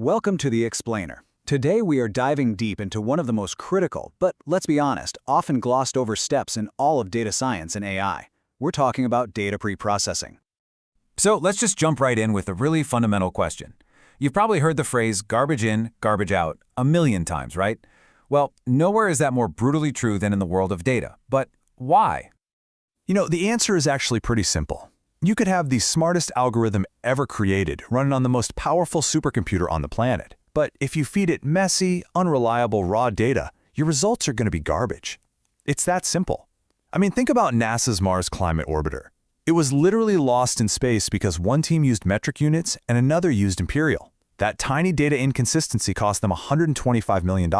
Welcome to The Explainer. Today we are diving deep into one of the most critical, but let's be honest, often glossed over steps in all of data science and AI. We're talking about data preprocessing. So let's just jump right in with a really fundamental question. You've probably heard the phrase garbage in, garbage out a million times, right? Well, nowhere is that more brutally true than in the world of data. But why? The answer is actually pretty simple. You could have the smartest algorithm ever created running on the most powerful supercomputer on the planet. But if you feed it messy, unreliable raw data, your results are going to be garbage. It's that simple. Think about NASA's Mars Climate Orbiter. It was literally lost in space because one team used metric units and another used imperial. That tiny data inconsistency cost them $125 million.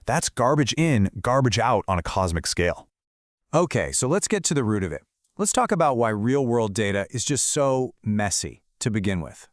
That's garbage in, garbage out on a cosmic scale. Okay, so let's get to the root of it. Let's talk about why real-world data is just so messy to begin with.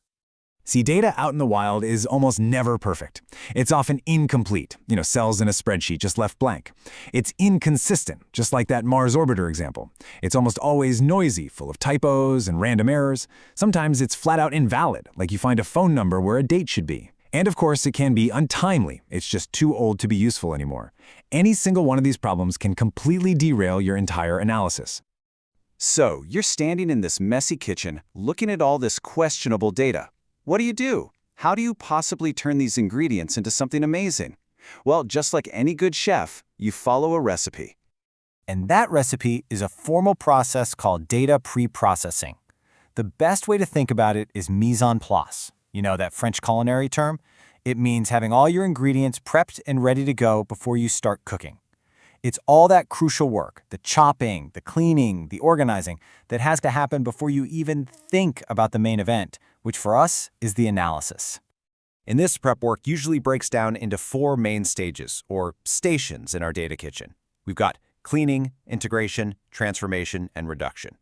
See, data out in the wild is almost never perfect. It's often incomplete, cells in a spreadsheet just left blank. It's inconsistent, just like that Mars orbiter example. It's almost always noisy, full of typos and random errors. Sometimes it's flat out invalid, like you find a phone number where a date should be. And of course, it can be untimely. It's just too old to be useful anymore. Any single one of these problems can completely derail your entire analysis. So, you're standing in this messy kitchen, looking at all this questionable data. What do? How do you possibly turn these ingredients into something amazing? Well, just like any good chef, you follow a recipe. And that recipe is a formal process called data preprocessing. The best way to think about it is mise en place. That French culinary term? It means having all your ingredients prepped and ready to go before you start cooking. It's all that crucial work, the chopping, the cleaning, the organizing, that has to happen before you even think about the main event, which for us is the analysis. And this prep work usually breaks down into 4 main stages, or stations in our data kitchen. We've got cleaning, integration, transformation, and reduction.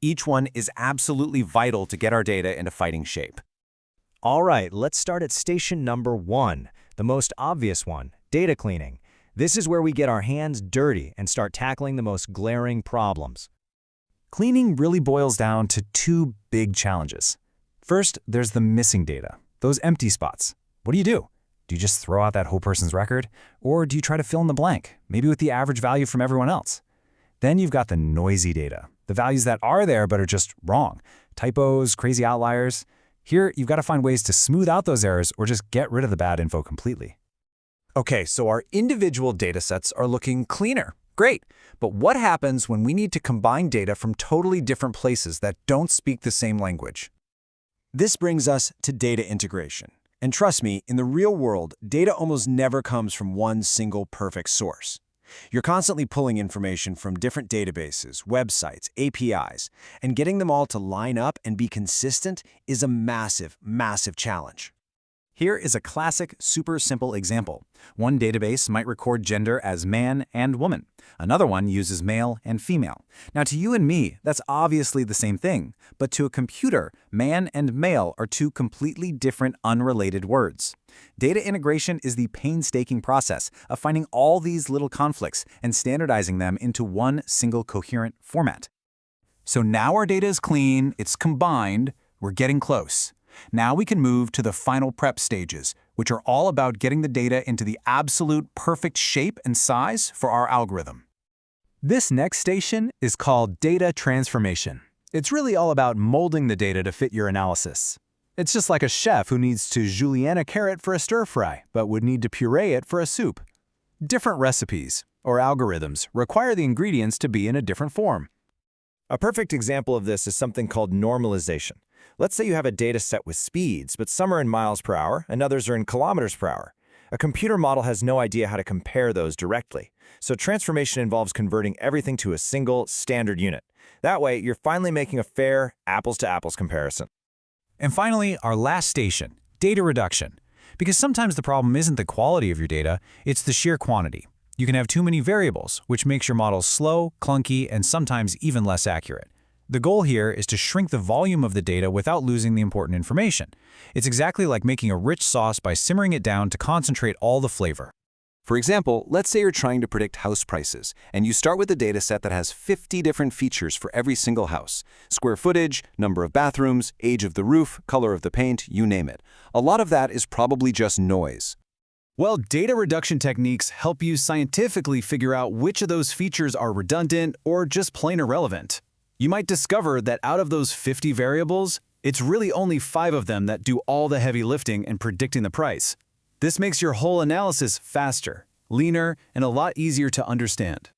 Each one is absolutely vital to get our data into fighting shape. All right, let's start at station number 1, the most obvious one, data cleaning. This is where we get our hands dirty and start tackling the most glaring problems. Cleaning really boils down to 2 big challenges. First, there's the missing data, those empty spots. What do? Do you just throw out that whole person's record? Or do you try to fill in the blank, maybe with the average value from everyone else? Then you've got the noisy data, the values that are there but are just wrong. Typos, crazy outliers. Here, you've got to find ways to smooth out those errors or just get rid of the bad info completely. Okay, so our individual datasets are looking cleaner. Great. But what happens when we need to combine data from totally different places that don't speak the same language? This brings us to data integration. And trust me, in the real world, data almost never comes from one single perfect source. You're constantly pulling information from different databases, websites, APIs, and getting them all to line up and be consistent is a massive, massive challenge. Here is a classic, super simple example. One database might record gender as man and woman. Another one uses male and female. Now, to you and me, that's obviously the same thing. But to a computer, man and male are 2 completely different, unrelated words. Data integration is the painstaking process of finding all these little conflicts and standardizing them into one single coherent format. So now our data is clean, it's combined, we're getting close. Now we can move to the final prep stages, which are all about getting the data into the absolute perfect shape and size for our algorithm. This next station is called data transformation. It's really all about molding the data to fit your analysis. It's just like a chef who needs to julienne a carrot for a stir-fry, but would need to puree it for a soup. Different recipes, or algorithms, require the ingredients to be in a different form. A perfect example of this is something called normalization. Let's say you have a data set with speeds, but some are in miles per hour and others are in kilometers per hour. A computer model has no idea how to compare those directly. So transformation involves converting everything to a single, standard unit. That way, you're finally making a fair, apples-to-apples comparison. And finally, our last station, data reduction. Because sometimes the problem isn't the quality of your data, it's the sheer quantity. You can have too many variables, which makes your model slow, clunky, and sometimes even less accurate. The goal here is to shrink the volume of the data without losing the important information. It's exactly like making a rich sauce by simmering it down to concentrate all the flavor. For example, let's say you're trying to predict house prices, and you start with a dataset that has 50 different features for every single house. Square footage, number of bathrooms, age of the roof, color of the paint, you name it. A lot of that is probably just noise. Well, data reduction techniques help you scientifically figure out which of those features are redundant or just plain irrelevant. You might discover that out of those 50 variables, it's really only 5 of them that do all the heavy lifting in predicting the price. This makes your whole analysis faster, leaner, and a lot easier to understand.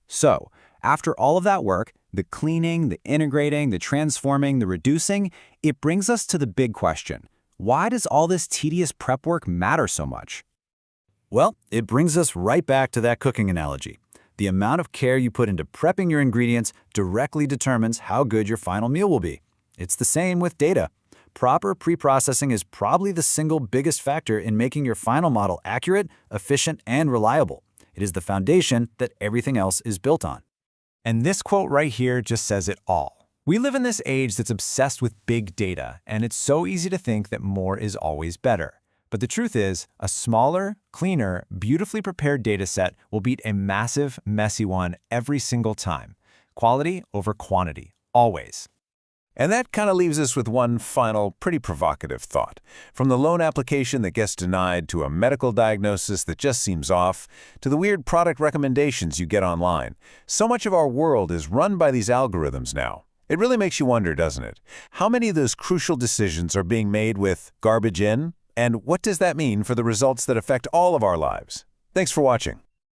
So, after all of that work, the cleaning, the integrating, the transforming, the reducing, it brings us to the big question. Why does all this tedious prep work matter so much? Well, it brings us right back to that cooking analogy. The amount of care you put into prepping your ingredients directly determines how good your final meal will be. It's the same with data. Proper pre-processing is probably the single biggest factor in making your final model accurate, efficient, and reliable. It is the foundation that everything else is built on. And this quote right here just says it all. We live in this age that's obsessed with big data, and it's so easy to think that more is always better. But the truth is, a smaller, cleaner, beautifully prepared dataset will beat a massive, messy one every single time. Quality over quantity, always. And that kind of leaves us with one final, pretty provocative thought. From the loan application that gets denied to a medical diagnosis that just seems off, to the weird product recommendations you get online, so much of our world is run by these algorithms now. It really makes you wonder, doesn't it? How many of those crucial decisions are being made with garbage in? And what does that mean for the results that affect all of our lives? Thanks for watching.